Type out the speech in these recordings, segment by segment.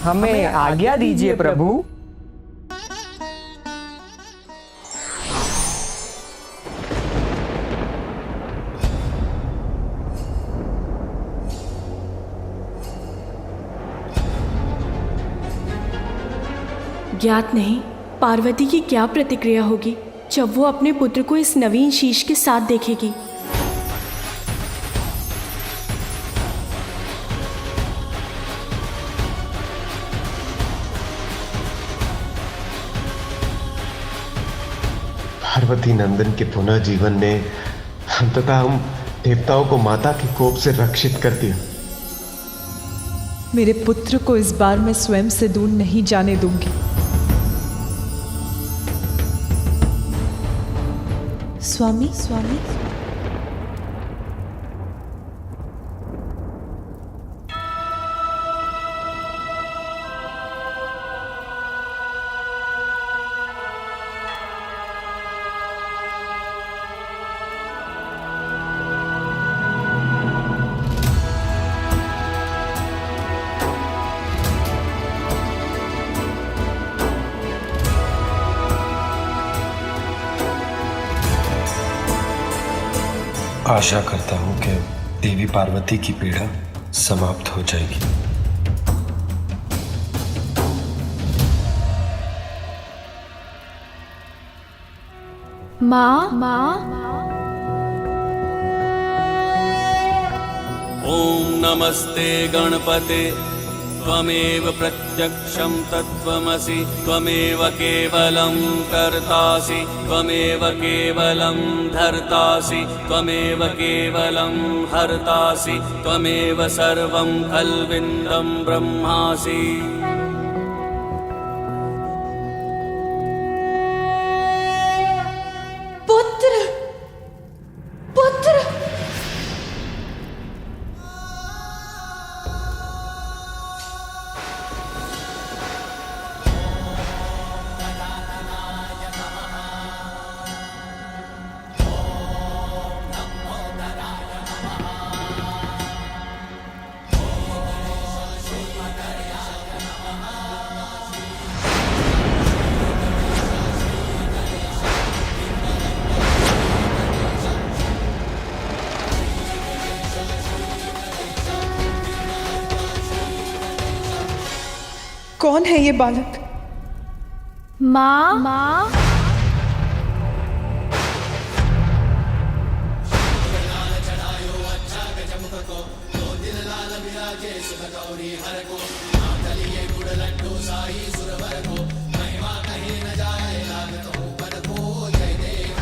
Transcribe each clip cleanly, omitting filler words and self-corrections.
हमें आज्ञा दीजिए प्रभु। ज्ञात नहीं पार्वती की क्या प्रतिक्रिया होगी जब वो अपने पुत्र को इस नवीन शीश के साथ देखेगी। पार्वती नंदन के पुनः जीवन ने अंततः हम देवताओं को माता के कोप से रक्षित कर दिया। मेरे पुत्र को इस बार मैं स्वयं से दूर नहीं जाने दूंगी। स्वामी स्वामी आशा करता हूं कि देवी पार्वती की पीड़ा समाप्त हो जाएगी। माँ ओम नमस्ते गणपते त्वमेव प्रत्यक्षं तत्त्वमसि त्वमेव केवलं कर्तासि त्वमेव केवलं धर्तासि त्वमेव केवलं हर्तासि त्वमेव सर्वं खल्विन्दं ब्रह्मासि। पुत्र पुत्र कौन है ये बालक? माँ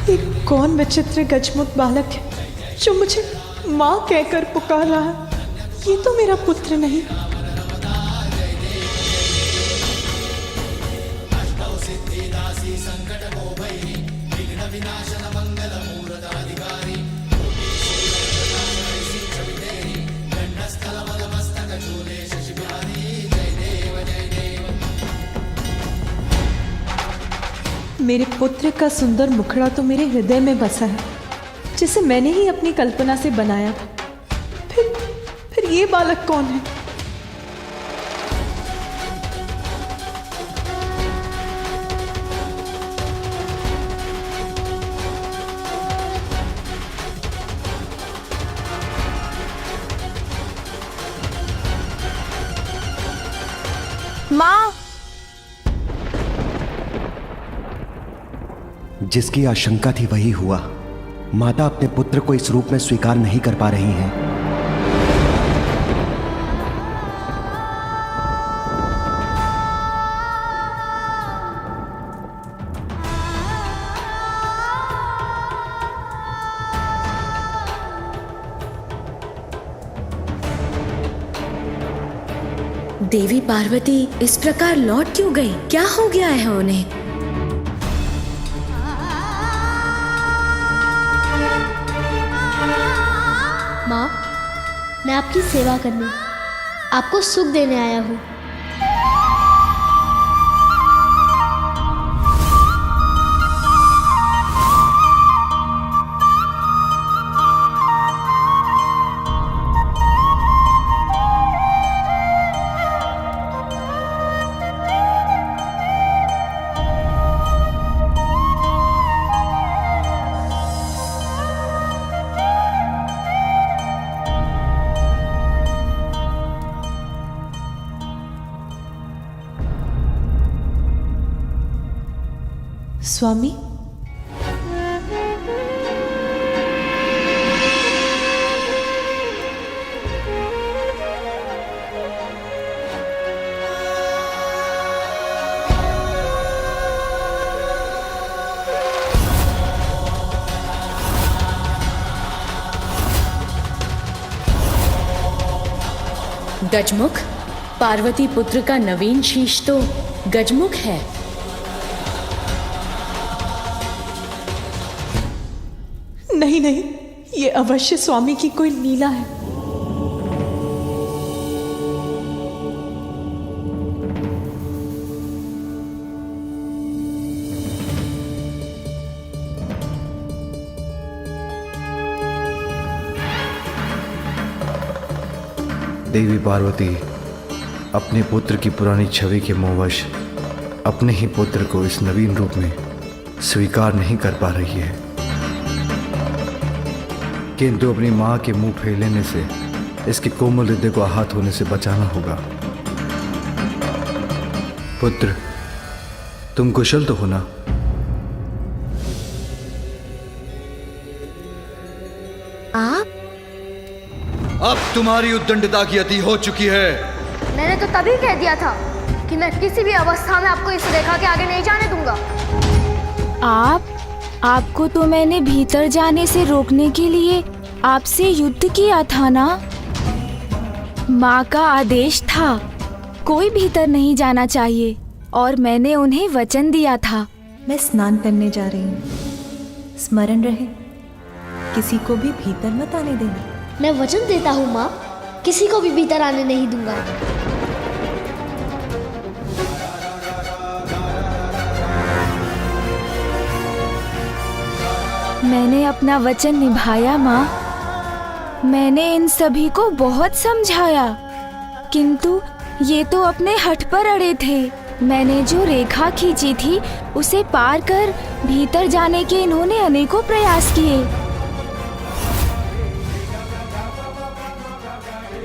ये कौन विचित्र गजमुख बालक है जो मुझे माँ कहकर पुकार रहा है? ये तो मेरा पुत्र नहीं। मेरे पुत्र का सुंदर मुखड़ा तो मेरे हृदय में बसा है, जिसे मैंने ही अपनी कल्पना से बनाया था। फिर ये बालक कौन है? माँ जिसकी आशंका थी वही हुआ। माता अपने पुत्र को इस रूप में स्वीकार नहीं कर पा रही हैं। देवी पार्वती इस प्रकार लौट क्यों गई? क्या हो गया है उन्हें? माँ, मैं आपकी सेवा करने, आपको सुख देने आया हूँ। स्वामी, गजमुख, पार्वती पुत्र का नवीन शीश तो गजमुख है। नहीं नहीं, ये अवश्य स्वामी की कोई लीला है। देवी पार्वती अपने पुत्र की पुरानी छवि के मोहवश अपने ही पुत्र को इस नवीन रूप में स्वीकार नहीं कर पा रही है, किंतु अपनी मां के मुंह फेरने से इसके कोमल हृदय को आहत होने से बचाना होगा। पुत्र, तुम कुशल तो हो ना? आप? अब तुम्हारी उद्दंडता की अति हो चुकी है। मैंने तो तभी कह दिया था कि मैं किसी भी अवस्था में आपको इस रेखा के आगे नहीं जाने दूंगा। आपको तो मैंने भीतर जाने से रोकने के लिए आपसे युद्ध किया था ना? माँ का आदेश था कोई भीतर नहीं जाना चाहिए और मैंने उन्हें वचन दिया था। मैं स्नान करने जा रही हूँ, स्मरण रहे किसी को भी भीतर मत आने देना। मैं वचन देता हूँ माँ, किसी को भी भीतर आने नहीं दूंगा। मैंने अपना वचन निभाया माँ। मैंने इन सभी को बहुत समझाया, किंतु ये तो अपने हठ पर अड़े थे। मैंने जो रेखा खींची थी उसे पार कर भीतर जाने के इन्होंने अनेकों प्रयास किए,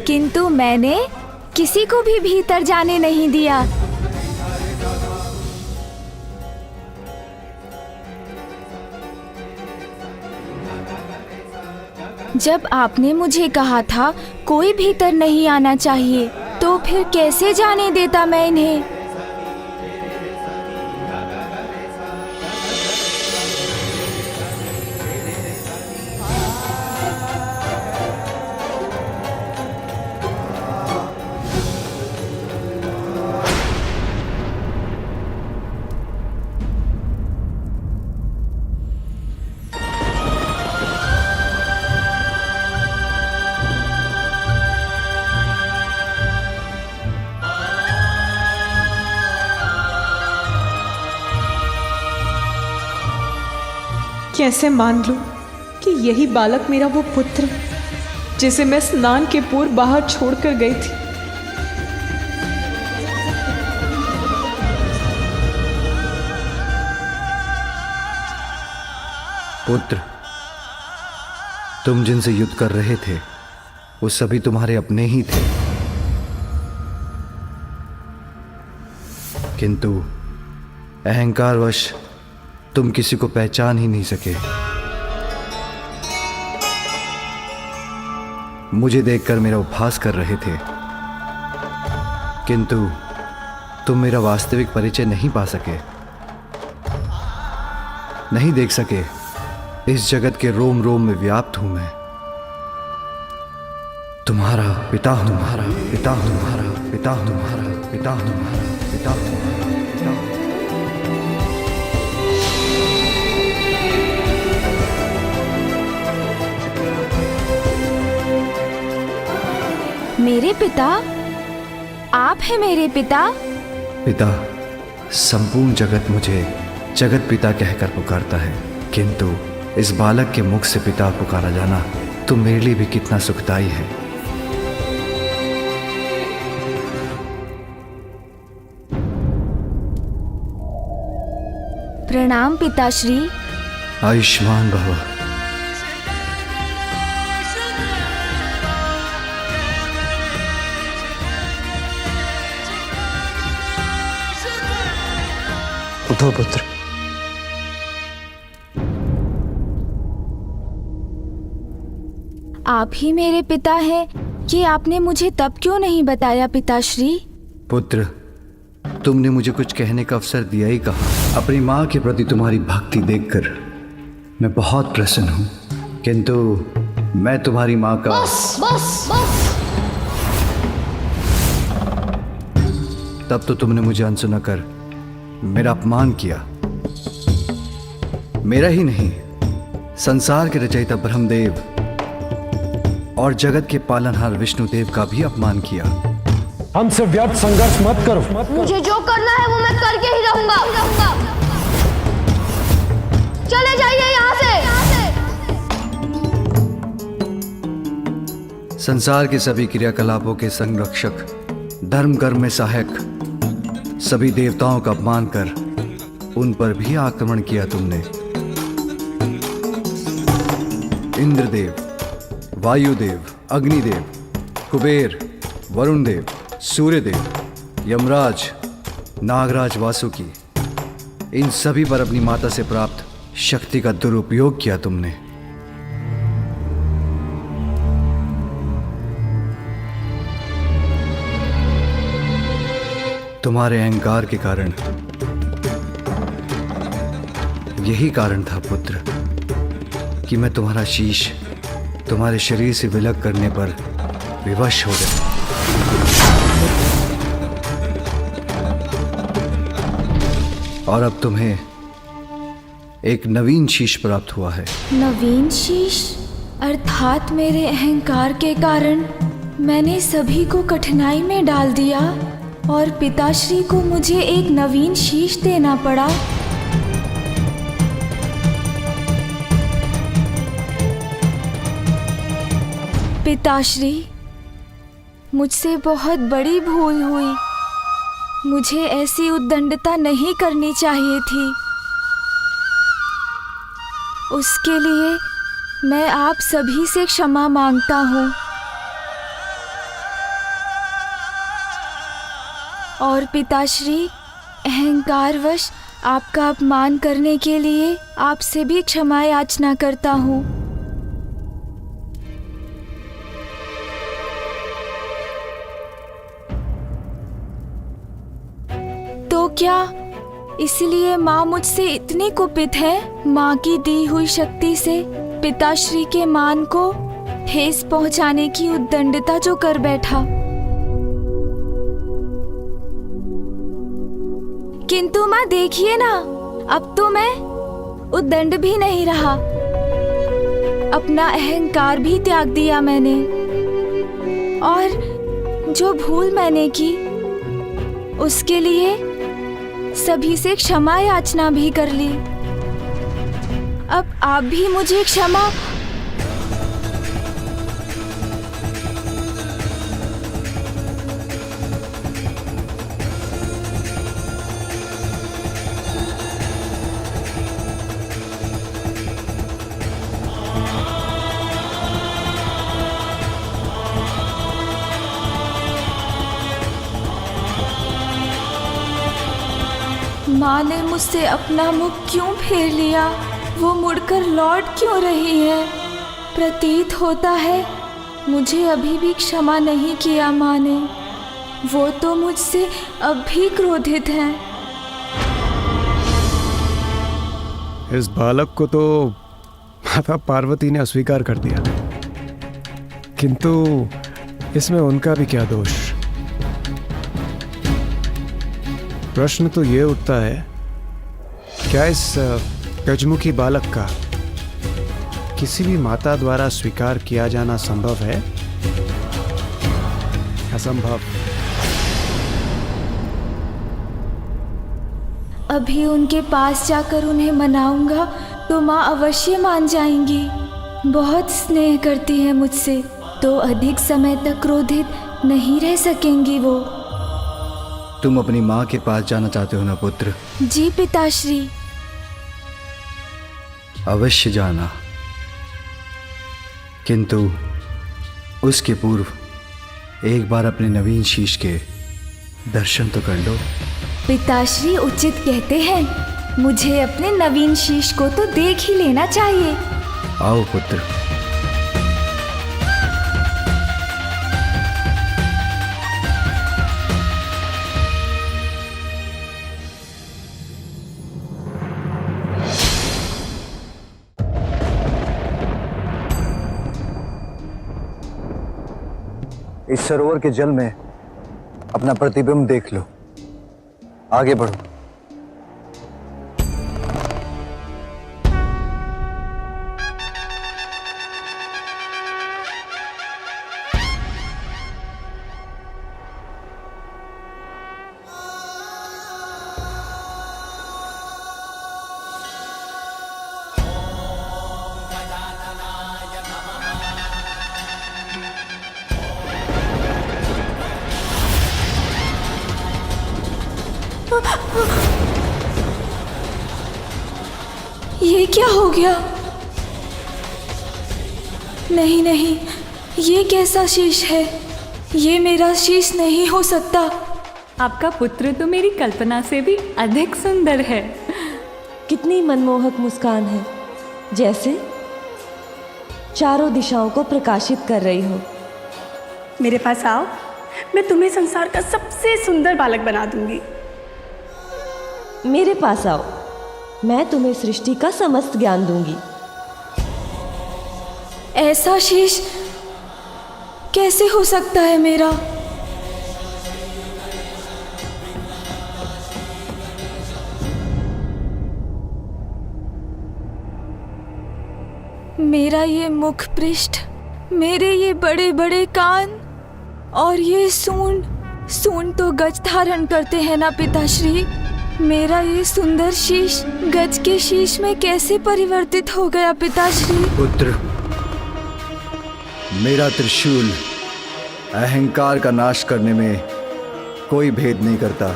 किंतु मैंने किसी को भी भीतर जाने नहीं दिया। जब आपने मुझे कहा था कोई भीतर नहीं आना चाहिए, तो फिर कैसे जाने देता मैं इन्हें? कैसे मान लूं कि यही बालक मेरा वो पुत्र है जिसे मैं स्नान के पूर्व बाहर छोड़कर गई थी। पुत्र, तुम जिनसे युद्ध कर रहे थे वो सभी तुम्हारे अपने ही थे, किंतु अहंकारवश तुम किसी को पहचान ही नहीं सके। मुझे देखकर मेरा उपहास कर रहे थे, किंतु तुम मेरा वास्तविक परिचय नहीं पा सके, नहीं देख सके। इस जगत के रोम रोम में व्याप्त हूं मैं। तुम्हारा पिता हूं, तुम्हारा पिता हूं, तुम्हारा पिता हूं, तुम्हारा पिता हूं, तुम्हारा पिता हूं, तुम्हारा पिता हूं। मेरे पिता? आप हैं मेरे पिता? पिता, संपूर्ण जगत मुझे जगत पिता कहकर पुकारता है, किंतु इस बालक के मुख से पिता पुकारा जाना तो मेरे लिए भी कितना सुखदायी है। प्रणाम पिताश्री। आयुष्मान भव। उठो पुत्र, आप ही मेरे पिता हैं, ये आपने मुझे तब क्यों नहीं बताया पिताश्री? पुत्र, तुमने मुझे कुछ कहने का अवसर दिया ही कहा। अपनी माँ के प्रति तुम्हारी भक्ति देखकर मैं बहुत प्रसन्न हूँ, किंतु मैं तुम्हारी माँ का बस बस बस। तब तो तुमने मुझे अनसुना कर मेरा अपमान किया। मेरा ही नहीं, संसार के रचयिता ब्रह्मदेव और जगत के पालनहार विष्णुदेव का भी अपमान किया। हमसे व्यर्थ संघर्ष मत करो। मुझे जो करना है वो मैं करके ही रहूंगा। चले जाइए यहाँ से। संसार के सभी क्रियाकलापों के संरक्षक, धर्म कर्म में सहायक, सभी देवताओं का अपमान कर उन पर भी आक्रमण किया तुमने। इंद्रदेव, वायुदेव, अग्निदेव, कुबेर, वरुण देव, सूर्यदेव, यमराज, नागराज, वासुकी, इन सभी पर अपनी माता से प्राप्त शक्ति का दुरुपयोग किया तुमने। तुम्हारे अहंकार के कारण, यही कारण था पुत्र कि मैं तुम्हारा शीश तुम्हारे शरीर से विलग करने पर विवश हो गया। और अब तुम्हें एक नवीन शीश प्राप्त हुआ है। नवीन शीश? अर्थात मेरे अहंकार के कारण मैंने सभी को कठिनाई में डाल दिया और पिताश्री को मुझे एक नवीन शीश देना पड़ा। पिताश्री, मुझसे बहुत बड़ी भूल हुई। मुझे ऐसी उद्दंडता नहीं करनी चाहिए थी। उसके लिए मैं आप सभी से क्षमा मांगता हूँ। और पिताश्री, अहंकारवश आपका अपमान करने के लिए आपसे भी क्षमा याचना करता हूँ। तो क्या इसलिए माँ मुझसे इतनी कुपित है? माँ की दी हुई शक्ति से पिताश्री के मान को ठेस पहुंचाने की उद्दंडता जो कर बैठा। किंतु माँ देखिए ना, अब तो मैं उद्दंड भी नहीं रहा। अपना अहंकार भी त्याग दिया मैंने, और जो भूल मैंने की उसके लिए सभी से क्षमा याचना भी कर ली। अब आप भी मुझे क्षमा। माँ ने मुझसे अपना मुख क्यों फेर लिया? वो मुड़कर लौट क्यों रही है? प्रतीत होता है मुझे अभी भी क्षमा नहीं किया माँ ने। वो तो मुझसे अब भी क्रोधित हैं। इस बालक को तो माता पार्वती ने अस्वीकार कर दिया, किंतु इसमें उनका भी क्या दोष? प्रश्न तो ये उठता है, क्या इस गजमुखी बालक का किसी भी माता द्वारा स्वीकार किया जाना संभव है? असंभव। अभी उनके पास जाकर उन्हें मनाऊंगा तो माँ अवश्य मान जाएंगी। बहुत स्नेह करती है मुझसे, तो अधिक समय तक क्रोधित नहीं रह सकेंगी वो। तुम अपनी माँ के पास जाना चाहते हो ना पुत्र? जी पिताश्री। अवश्य जाना, किंतु उसके पूर्व एक बार अपने नवीन शीश के दर्शन तो कर लो। पिताश्री उचित कहते हैं, मुझे अपने नवीन शीश को तो देख ही लेना चाहिए। आओ पुत्र। सरोवर के जल में अपना प्रतिबिंब देख लो। आगे बढ़ो। ये क्या हो गया? नहीं नहीं, ये कैसा शीश है? ये मेरा शीश नहीं हो सकता। आपका पुत्र तो मेरी कल्पना से भी अधिक सुंदर है। कितनी मनमोहक मुस्कान है, जैसे चारों दिशाओं को प्रकाशित कर रही हो। मेरे पास आओ, मैं तुम्हें संसार का सबसे सुंदर बालक बना दूंगी। मेरे पास आओ, मैं तुम्हें सृष्टि का समस्त ज्ञान दूंगी। ऐसा शीश कैसे हो सकता है मेरा? मेरा ये मुख पृष्ठ, मेरे ये बड़े बड़े कान और ये सूंड तो गज धारण करते हैं ना पिताश्री। मेरा ये सुंदर शीश गज के शीश में कैसे परिवर्तित हो गया पिताश्री? पुत्र, मेरा त्रिशूल अहंकार का नाश करने में कोई भेद नहीं करता।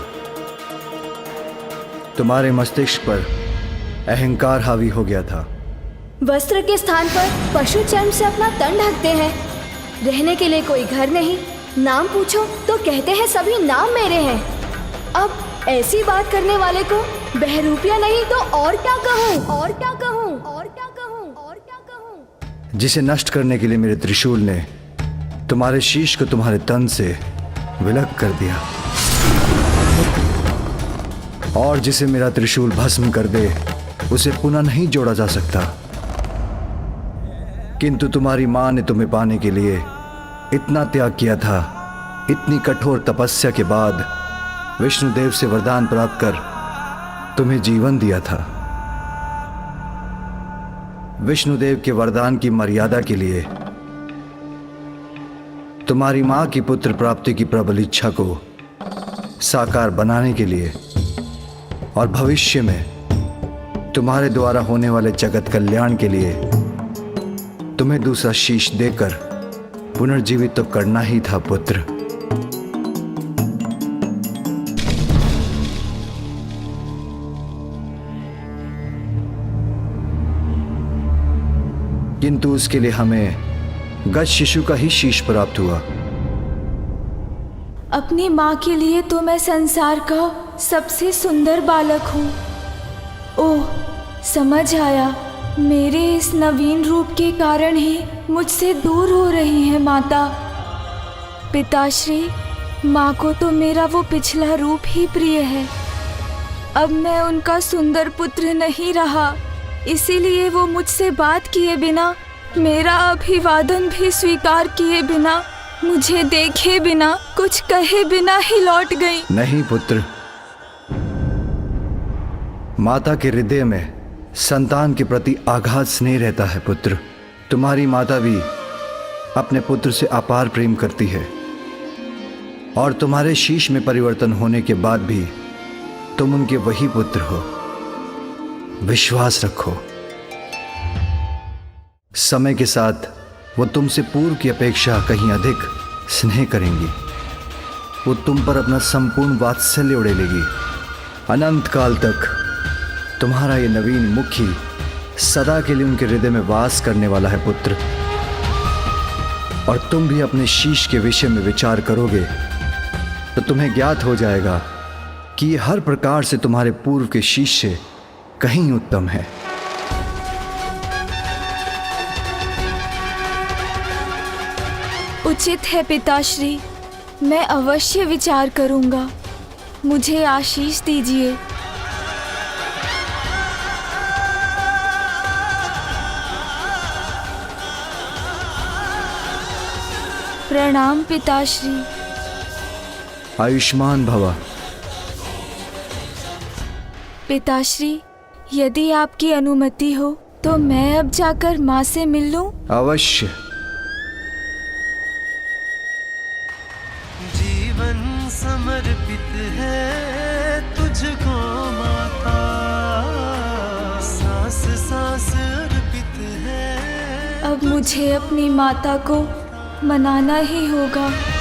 तुम्हारे मस्तिष्क पर अहंकार हावी हो गया था। वस्त्र के स्थान पर पशु चर्म से अपना तन ढकते हैं। रहने के लिए कोई घर नहीं, नाम पूछो तो कहते हैं सभी नाम मेरे हैं। अब ऐसी बात करने वाले को बहरूपिया नहीं तो और क्या कहूँ, और क्या कहूँ, और क्या कहूँ, और क्या कहूँ। जिसे नष्ट करने के लिए मेरे त्रिशूल ने तुम्हारे शीश को तुम्हारे तन से विलग कर दिया, और जिसे मेरा त्रिशूल भस्म कर दे उसे पुनः नहीं जोड़ा जा सकता। किंतु तुम्हारी मां ने तुम्हें पाने के लिए इतना त्याग किया था। इतनी कठोर तपस्या के बाद विष्णुदेव से वरदान प्राप्त कर तुम्हें जीवन दिया था। विष्णुदेव के वरदान की मर्यादा के लिए तुम्हारी मां की पुत्र प्राप्ति की प्रबल इच्छा को साकार बनाने के लिए और भविष्य में तुम्हारे द्वारा होने वाले जगत कल्याण के लिए तुम्हें दूसरा शीश देकर पुनर्जीवित तो करना ही था पुत्र। किंतु उसके लिए हमें गज शिशु का ही शीश प्राप्त हुआ। अपनी माँ के लिए तो मैं संसार का सबसे सुंदर बालक हूँ। ओह, समझ आया। मेरे इस नवीन रूप के कारण ही मुझसे दूर हो रही है माता। पिताश्री, माँ को तो मेरा वो पिछला रूप ही प्रिय है। अब मैं उनका सुंदर पुत्र नहीं रहा, इसीलिए वो मुझसे बात किए बिना, मेरा अभिवादन भी स्वीकार किए बिना, मुझे देखे बिना, कुछ कहे बिना ही लौट गई। नहीं पुत्र, माता के हृदय में संतान के प्रति आघात स्नेह रहता है पुत्र। तुम्हारी माता भी अपने पुत्र से अपार प्रेम करती है, और तुम्हारे शीश में परिवर्तन होने के बाद भी तुम उनके वही पुत्र हो। विश्वास रखो, समय के साथ वो तुमसे पूर्व की अपेक्षा कहीं अधिक स्नेह करेंगी। वो तुम पर अपना संपूर्ण वात्सल्य उड़ेलेगी। अनंत काल तक तुम्हारा ये नवीन मुखी सदा के लिए उनके हृदय में वास करने वाला है पुत्र। और तुम भी अपने शीश के विषय में विचार करोगे तो तुम्हें ज्ञात हो जाएगा कि ये हर प्रकार से तुम्हारे पूर्व के शीश से कहीं उत्तम है। उचित है पिताश्री, मैं अवश्य विचार करूंगा। मुझे आशीष दीजिए। प्रणाम पिताश्री। आयुष्मान भवा। पिताश्री, यदि आपकी अनुमति हो तो मैं अब जाकर माँ से मिल लूं? अवश्य। जीवन समर्पित है तुझको माता, सांस सांस अर्पित है। अब मुझे अपनी माता को मनाना ही होगा।